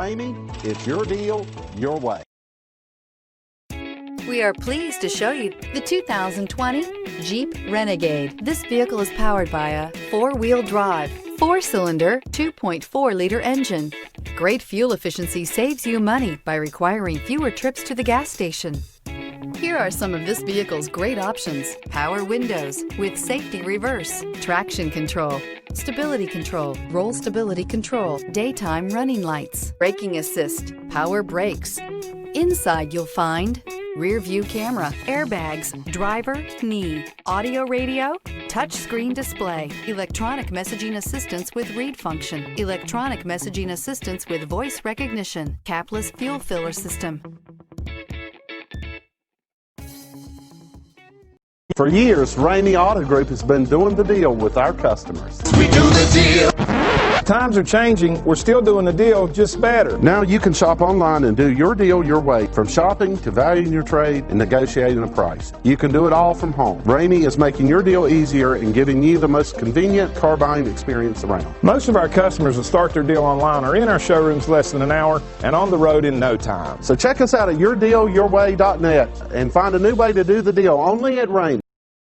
Ramey, it's your deal, your way. We are pleased to show you the 2020 Jeep Renegade. This vehicle is powered by a four-wheel drive, four-cylinder, 2.4-liter engine. Great fuel efficiency saves you money by requiring fewer trips to the gas station. Here are some of this vehicle's great options: power windows with safety reverse, traction control, stability control, roll stability control, daytime running lights, braking assist, power brakes. Inside you'll find rear view camera, airbags, driver, knee, audio radio, touchscreen display, electronic messaging assistance with read function, electronic messaging assistance with voice recognition, capless fuel filler system. For years, Ramey Auto Group has been doing the deal with our customers. We do the deal. Times are changing. We're still doing the deal, just better. Now you can shop online and do your deal your way, from shopping to valuing your trade and negotiating a price. You can do it all from home. Ramey is making your deal easier and giving you the most convenient car buying experience around. Most of our customers that start their deal online are in our showrooms less than an hour and on the road in no time. So check us out at yourdealyourway.net and find a new way to do the deal only at Ramey.